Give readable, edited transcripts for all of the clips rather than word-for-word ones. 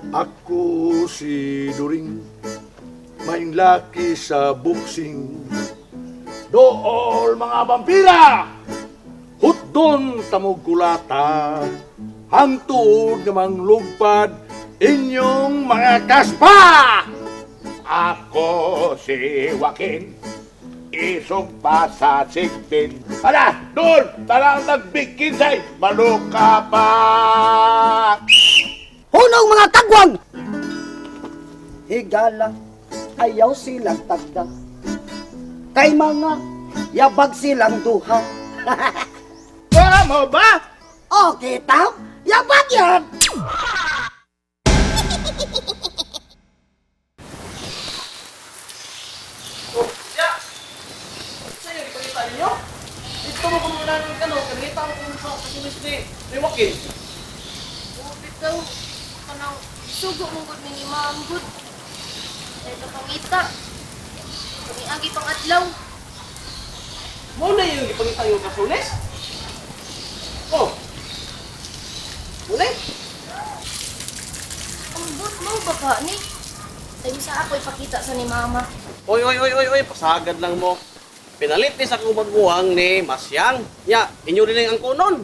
Ako si During, main laki sa boxing. Dool mga vampira! Hutdon tamog kulata, hangtod nga manglugpad inyong mga kaspa! Ako si Joaquin, isog pa sa sigpin. Hala, doon! Tarang nagbigkin say, maluka pa! Hunong mga kagwang! Higala, ayaw silang tagda. Kay mga yabag silang duha. Wala mo ba? O, kita? Yabag yan! Ya! Sa'yo, ipakita ninyo? Ito mo kung muna ng kanita ko kung sa kasinis ni Joaquin. Bitaw, kanang sugo mong good ni Ma'am Good. Ito pangita. Agi pang adlaw. Muna yung ipakita yung kasunis? Oh! Muna Ambot mo baka ni. Tayo sa ako ipakita sa ni Mama. Oy, pasagad lang mo. Pinalit ni sa kumagbuhang ni Masyang. Ya, inyo rin ang kunon.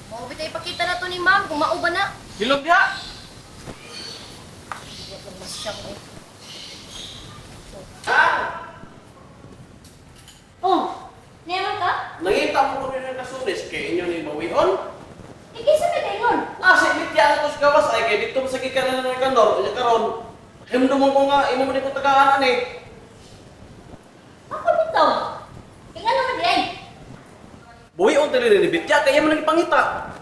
Mo bitay ipakita na to ni Ma'am kung mauba na. Hilog ya! Mas siyang eh. Oh, naman ka? Nangita mo ko rin ang kasunis kay inyo ni Mawion. Ikay sa medingon. Si Litya na to sa gawas ay kay dito sa gikanan ng kanor. Kanya karon. Himdo mo ko nga, imo mo di ko tagaan eh. Ako bitaw. Tingnan naman di ay. Buwion tali ni Bitya, kaya mo nang ipangita.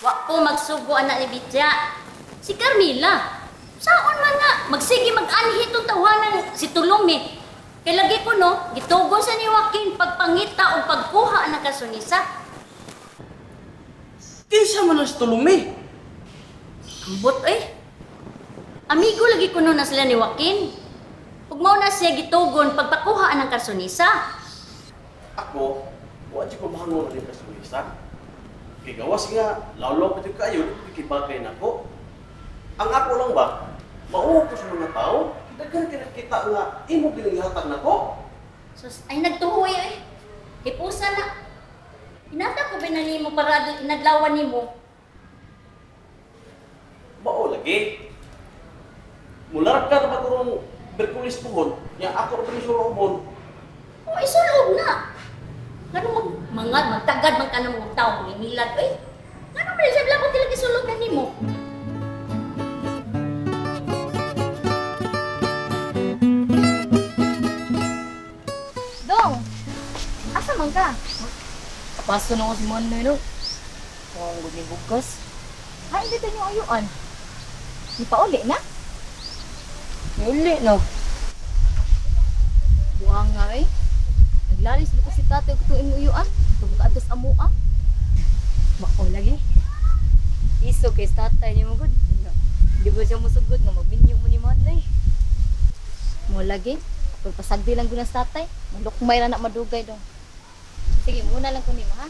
Wa ko magsugo anak ni Bitya. Si Carmila. Saon man nga, magsige mag-anhi itong tawanan si Tulumi. Kay lagi ko no, gitugon sa ni Joaquin pagpangita o pagkuha ng kasunisa. Kinsa man ang tulumi? Ambot eh. Amigo lagi ko no na sila ni Joaquin. Ug mao na siya gitugon pagpakuha ng kasunisa. Ako, wala di ko mahangon rin kasulisa. Kay gawas nga, lawlaw pa di kayo, ikibagay na ko. Ang ako lang ba, mauho ko sa mga tao, daghan kinakita nga, imo ginihatag na ko. Sus, ay nagtuhoy eh. Hipusa na. Hinata ko ba na nimo para inadlawan nimo? Mao lagi. Mularap ka na magurong Berkulis puhon, yang ako rin sulobon. O, isulog na. Ngano magtagad man ka ng mga tao, minilad. Eh, ngano man siya lang ko isulog na nimo? Dong! Asa man ka? Pasto na ko si Manoy, no? Ang guding bugas. Ha, hindi tayo ayuan. Di pa uli na? Uli, no? Buang nga eh. Naglalis dito si tatay ko tuwing uyuan. Tubuka atos amuang. Mao lagi. Iso kay tatay niyo mo gud. Di ba siya musugod nga magbinyo mo ni Manay? Mo lagi. Pagpasagdi lang gud sa tatay. Malukmay ra na madugay dong. Sige, muna lang ko nimo ha.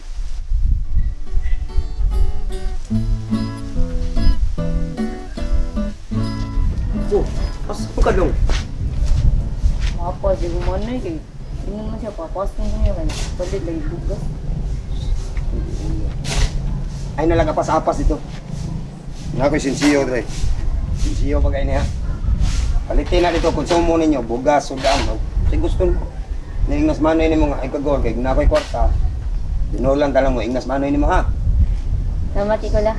Oh, pasok ka dong. Apa di Manay kay hindi naman siya papas ng niya kan. Palit lagi bugas. Ay nalaga pa sa apas dito. Nga ko'y sinsiyo, Dre. Sinsiyo pag niya. Palitin na dito, konsumo ninyo, bugas, sudan. Kasi gusto mo. Naingnas manoy ni mo nga, ay kagawag, kaya na ko'y kwarta. Dinulang talang mo, ingnas manoy ni mo ha. Namati ko lang.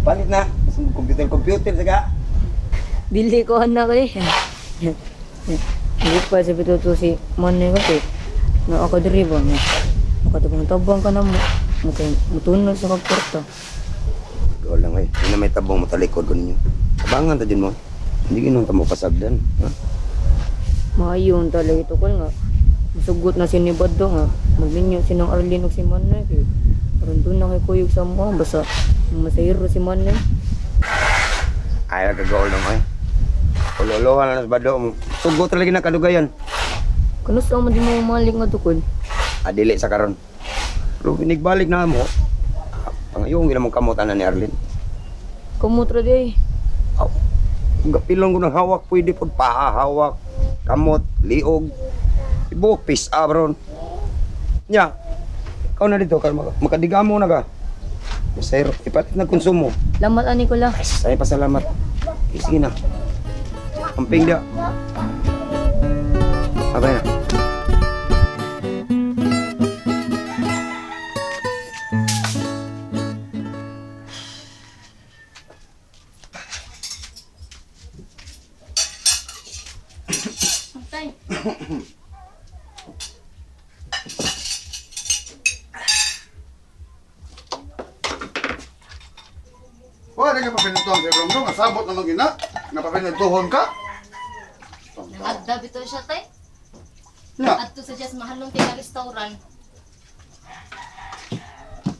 Palit na. Computer, saga. Bili ko anak eh. Hindi pa sa pituto si Manay ko eh. Na ako diri ba mo. Makatubang-tabang ka na mo. Mutunog sa kagporta. Ikaw lang eh. Hindi na may tabong mo talikod ko ninyo. Abangan ta din mo. Hindi ginunta mo pasagdan. Ha? Maayon talaga ito ko nga. Masugot na si Nibado nga. Magminyo si nang Arlene o si Manay. Parang doon na kay kuyog sa mga. Basta masahiro si Manay. Ay, kagawal lang eh. Ululuhan na sa bado mo. Sugo talaga na kadugayan. Kanus ang di mo malik nga tukod. Adili sa karon. Pero binigbalik na mo. Pangayong ginamong kamutan na ni Arlene. Kamutra di ay. Kung kapilong ko ng hawak, pwede po pahahawak, kamot, liog. Ibuok, peace abron. Nya, ikaw na dito, makadiga mo na ka. Masayro, ipatit na konsumo. Lamat ani ko la. Ay, pasalamat. Sige na. Amping dia. Abay na. Tay. Wala ka pa pinutuhan sa Rongdong. Nasabot naman gina. Napapinutuhon ka. Nagada bito siya tay. Nga. Adto sa just mahalong kay restaurant.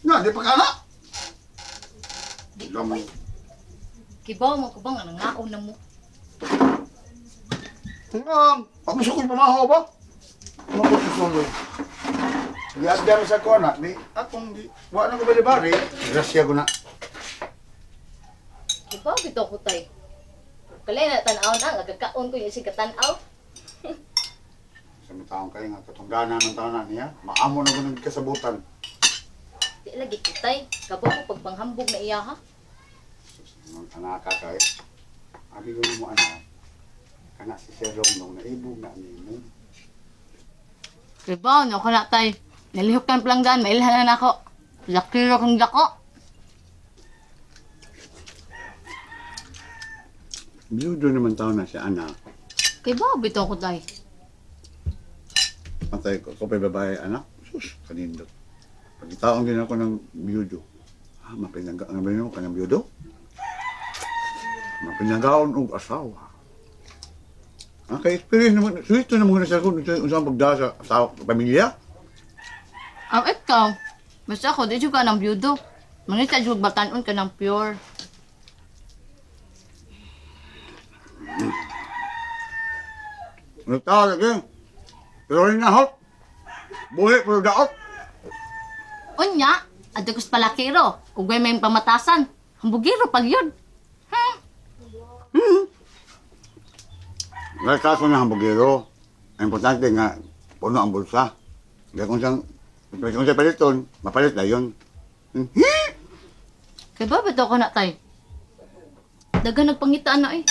Nga, di pa ka na. Di Lam- ko. Kibaw mo ko bang nangaon na mo. Ako sa kong pamahaw ba? Ano ko sa suloy? Lihat sa ko na. Di, akong di. Wala na ko bali-bari. Grasya ko na. Kibaw bito ko tay. Kalay na tan-aw na gagakaon ko yung sig tan-aw. Sa mga taong kayo nga, katunggana ng taon na niya. Maamo na ko ng kasabutan. Di lagi kitay. Kabaw ko pagpanghambog na iya ha. Nung anak ka kayo. Abi ko mo anak. Kana si Sir Rongdong na ibog na nimo. Kibaw no ko na tay. Nalihok kan pelanggan mailhan na ako. Zakiro kang dako. Biyudo naman taon na si anak. Kibaw bito ko tay. Patay ko pa babae anak. Sus, kanindot. Pagkitaon din ako ng biyudo. Mapinangga ang ba yun kanyang biyudo? Mapinanggaon og asawa. Kay experience naman, suwito naman na siya kung saan pagdasa sa pamilya. Ang ikaw, basta ako, di ka ng byudo. Manita jud batanon ka ng pure. Nagtawa lagi. Pero rin na hot. Buhi pero daot. Unya, adto ko sa palakiro. Kung may pamatasan, hambugiro pag yun. Dahil kaso na hambugero, ang importante nga, puno ang bulsa. Dahil kung siyang paliton, mapalit na yun. Kaya ba bitaw ko na tay? Daga nagpangitaan na eh.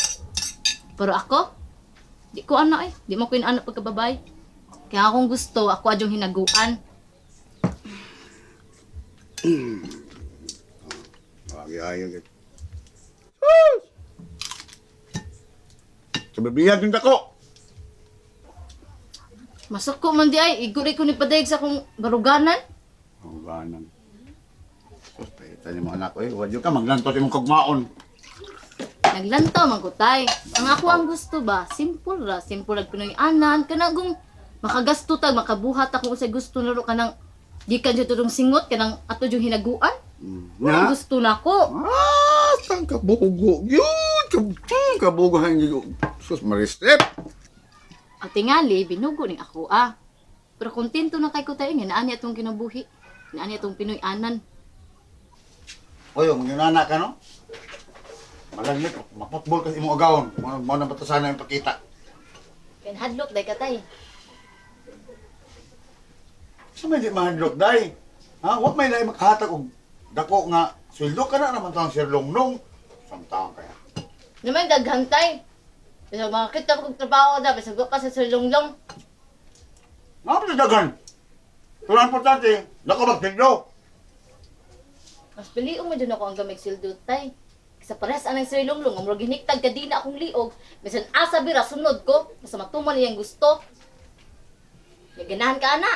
Pero ako, di ko ana eh. Di mo ko yung anak pagkababay. Kaya akong gusto, ako adyong hinaguan. Agi-ayag. Sa bibiyag yung dako. Masako man di ay, iguri ko ni padayag sa akong baruganan. Ang ganan. Sus, pahita niyo mga anak ko eh. Huwag ka, maglantot yung kagmaon. Naglantaw man ko tay. Ang ako ang gusto ba, simple ra. Simple lang Pinoy anan. Kanagong makagasto tag, makabuhat ako sa gusto naro ka ng di ka dyan turong singot, ka ng ato yung hinaguan. Ang gusto na ko. Saan kabugo? Yun! Kabugahan yun. Sus, maristep. At tingali, binugo ni ako Pero kontento na kay ko tayo nga, naani atong kinabuhi. Naani atong Pinoy anan. Oy, yung anak ka, no? Malaglit, maputbol kasi imong agawon. Mo na batasana yung pakita. Pinhadlok day ka tay. Sa may di mahadlok, day. Ha? Huwag may na makahatag og dako nga. Sweldo ka na naman tawang Sir Longnong. Samtang kaya. Naman daghang tay. Bisa makakita ko trabaho da, bisa pa sa sulunglong. Nga pa sa dagan. Pero ang importante, dako magpiglo. Mas piliong mo dyan ako ang gamig sildo tay. Sa parehas anang sulunglong, ang murag hiniktag ka di na akong liog. Bisan asa bira sunod ko, basta matuman niyang gusto. May ganahan ka ana.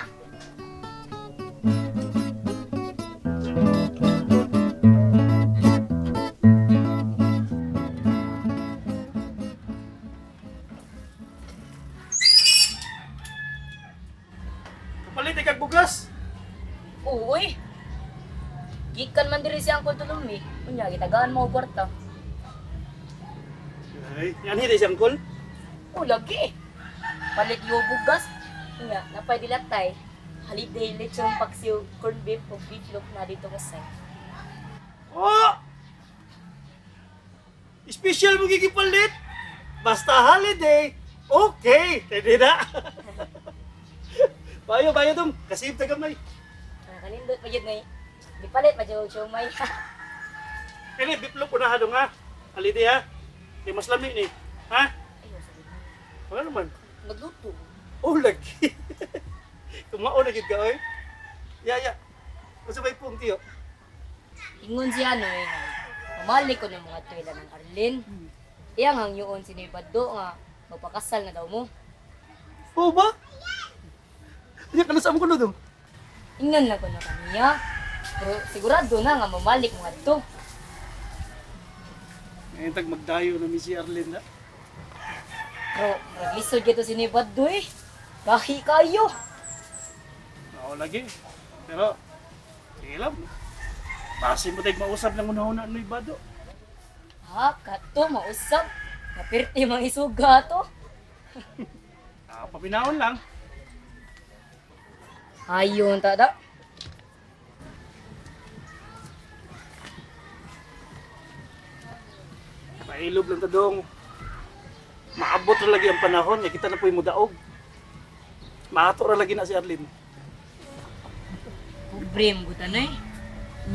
Kapalit kag bugas. Uy! Gikan man diri siya ang kultulong mi. Unya, gitagaan mo og kwarta. Ay, yan hita siyang kol. O, lagi! Palit yung bugas. Unya, napay dilatay. Holiday lechon paksiw, corned beef o beef loaf na dito nga say. Oh! Special mo gigipalit. Basta holiday, okay. Pwede na. Bayo dong. Kasip na gamay. Kanindot pa yun na di palit pa dyan siomay. Kini, biplo po na ha dong ha. Holiday ha. Di mas lami ni. Ha? Wala naman. Nagluto. Oh, lagi. Kumao na gid ka, oy. Ya. Kasi may pong tiyo. Ingon siya no eh. Mamali ko ng mga tuwila ng Arlene. Iyang hangyoon sinibado nga magpakasal na daw mo. Oo ba? Hindi ka nasama ko na dong. Ingon na ko na kaniya. Pero sigurado na nga mamalik mga to. Ngayon tag magdayo na mi si Arlene na. Pero naglisod gito sinibado eh. Gahi kayo. Oo lagi. Pero, sige lang. Base mo tayo mausap ng una-una ano ibado. Ha, kato mausap. Napirti mga isuga to. Papinaon lang. Ayun tada. Pailob lang ta dong. Maabot ra lagi ang panahon, nga kita na po'y mudaog. Maato ra lagi na si Arlene. Pobre mo buta na eh.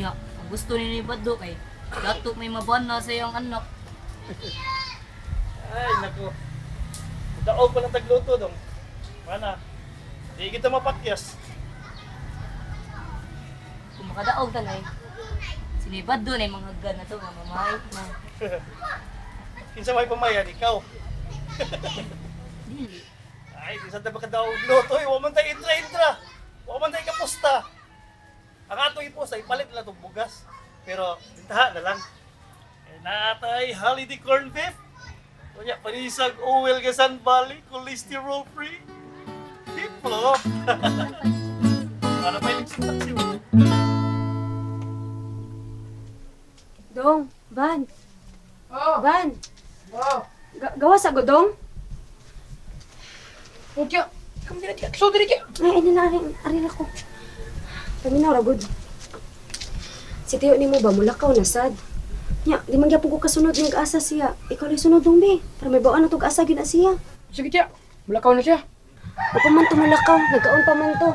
Nya, ang gusto ni Bado kay dato may mabana sa iyang anak. Ay, nako. Mudaog pa lang tagluto dong. Mana? Di kita mapakyas. Kung makadaog ta na eh. Sinibad doon ay mga gan na to, mga mamay na. Kinsa may pamayan, ikaw. Dili. Ay, di sa tabi ka daw luto. Wa man tayo intra-intra. Wa man tayo kapusta. Ang ato iposta, ipalit lang itong bugas. Pero, bintaha na lang. Eh, natay holiday corn beef. Kunya, panisag oil ka Sun Valley, cholesterol free. Tiplo. Para may nagsintaksi mo. Dong, Van. Oh, Van, oh. gawa sa godong? Kaya, kamu dili kaya, so dili kaya. Ay, ano na, arin ako. Paminaw, ragod. Si Teo ni mo ba, mulakaw na sad. Nya, di man gyapon ko kasunod ng asa siya. Ikaw lang sunod dong, be. Para may bawaan na itong asa gina siya. Sige kaya, mulakaw na siya. O pa man to mulakaw, nagkaon pa man to.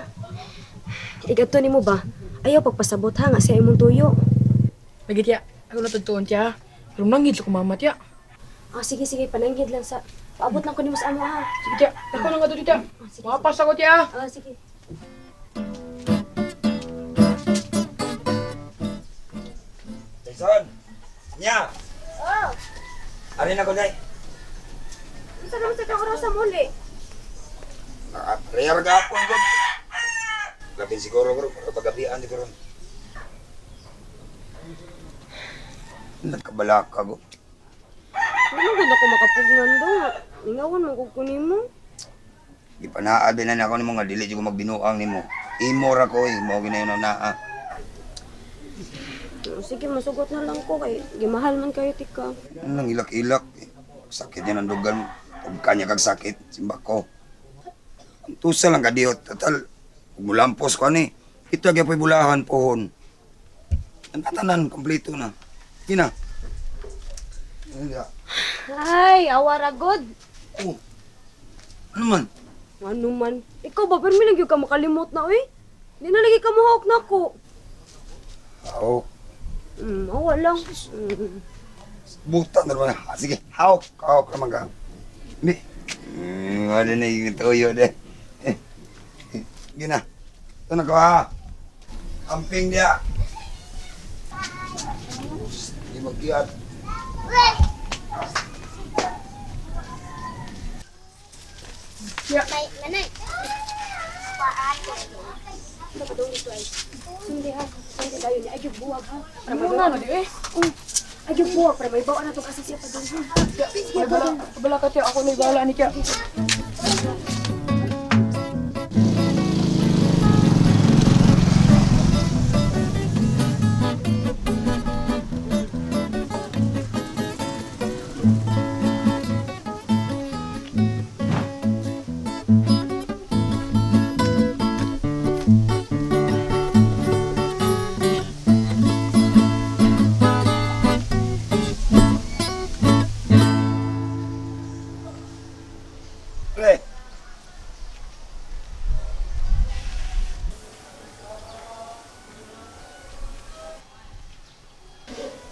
Igato ni mo ba, ayaw pagpasabot ha nga siya imong tuyo. Lagi kaya, ako natutuon kaya. Pero nangid sa kumama tiya. Ah, sige, pananggid lang sa... Paabot lang ko ni mas amo ha. Sige tiya, ako na nga to tiya. Sige. Mapas ako tiya. Ah, sige. Jason! Nya! Oh, Arin ako, day. isa naman sa kang oras sa muli. Reyar gapon ko. Gabi siguro ko, pero pagabian siguro. Nagkabalaka ko. Ano ganda ko makapugngan do? Ingawan mo ko mo. Ipanaad din na ako ni mga dili ko magbinuang nimo. Imo ra ko, imo ginayon na naa. Sige, masugot na lang ko kay gimahal man kayo tika. Nang ilak-ilak. Sakit yan ang dugan. Huwag kanya kag sakit. Simba ko. Tusa lang ka diot. Tatal. Huwag mo lampos ko ni. Ito agay po'y bulahan pohon. Ang tatanan, kompleto na. Kina. Ay, awaragod. Oh. Ano man? Ano man? Ikaw ba, pero may lagi ka makalimot na, eh? Di na lagi ka mahawak na ako. Oo. Awa lang. Buta na naman. Sige, hawak. Hawak naman ka. Hindi. Wala na yung tuyo de. Gina. Ito na ko ha. Amping dia. Hindi mag-iyat. Ano ka daw nito ay? Hindi ha. Hindi tayo ni Ayog buwag ha. Para Ano may nga, di eh. Ayog buwag. Para may bawaan na itong asasya pa doon ha. Bala ka tiya, ako na ibala ni kaya.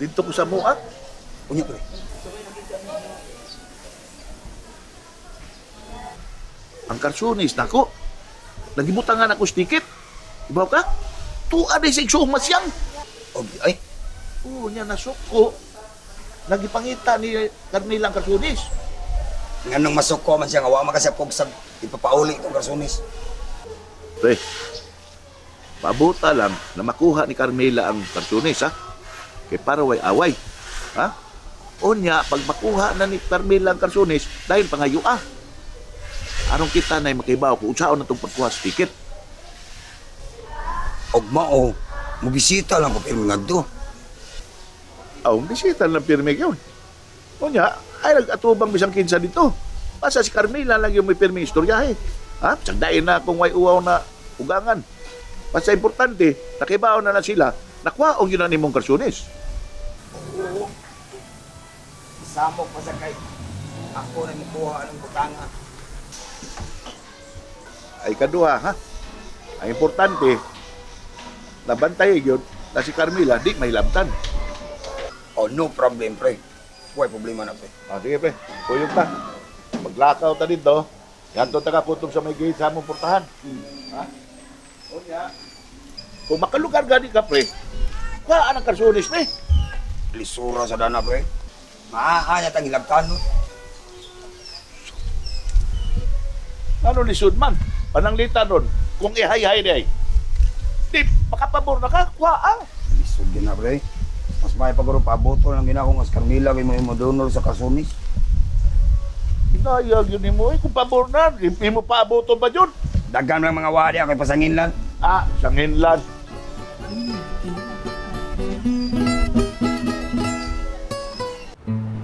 dito ko sa mua. Unya pre. Ang karsunis nako. Nagibutangan ako sticket. Ibaw ka? Tuwa day sa igsuong masyang. Ay, Oo, niya nasuko. Nagipangita ni Carmela ang karsunis. nganong masuko man siya nga wa makasapog sa ipapauli itong karsunis. Pre, pabuta lang na makuha ni Carmela ang karsunis, ha? Kay para way away. Ha? Unya, pag makuha na ni Carmela ang karsunis, dahil pangayo, Arong kita na makibaw kung unsaon na itong pagkuha sa ticket. Og mao, mubisita lang ko pero ngadto. Aw, bisita lang pirmi yun. Unya, ay nag-atubang bisang kinsa dito. Basta si Carmela lang yung may pirmi istoryahe. Ha? Sagdain na kung may uwaw na ugangan. Basta importante, nakibaw na sila, nakwaong yun na nimong karsunis. Oo. Samok pa sa kay ako na mukuha ng butanga. Ay kaduha, ha? Ang importante, nabantay yun na si Carmela di may labtan. Oh, no problem, pre. Huwag problema na, pre. Sige, pre. Puyog ta. Maglakaw ta dito. Yan to taga kutob sa may gate sa among portahan. Ha? Unya. Kung makalugar gani ka, pre, kaan ang karsunis, pre. Lisura sa dana, pre. Maaanya tang hilabtan, no? Ano lisod man? Pananglita nun. Kung ihay-hay di ay. Di, makapabor na ka, kuhaan. Lisod din na, pre. Mas may paguro paboto lang ginako nga si Carmela kay mo donor sa karsunis. Inayag yun mo, kung pabor na, hindi mo paaboto ba yun? Dagan lang mga wadi kay pasangin lang. Siyang hinlan.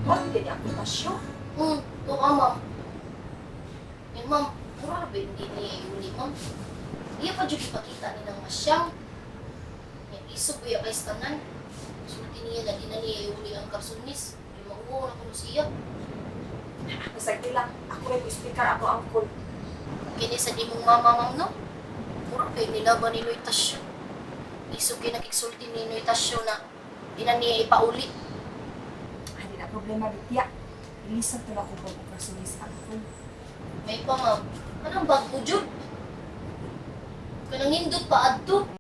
Bakit din ang putasyo? Oo, ma'am. Eh, ma'am, mura ba hindi niya iuli, ma'am? Iya pa dyan ipakita ni ng masyang. Isog ba kay stanan? Sulti niya na di na niya iuli ang karsunis. Yung mauwaw na kuno siya. Masagdi lang. Ako rin po speaker, ako ang call. Kini sa di mong mama, ma'am, no? Mura ba nilaban ni Noy Tasyo? Isog kayo nakiksulti ni Noy Tasyo na di na niya ipauli. Hindi na problema, Bitya. Ilisan to na ko kung karsunis ang call. May pa, ma'am. Anong bago, Jud? Kanang hindot pa adto.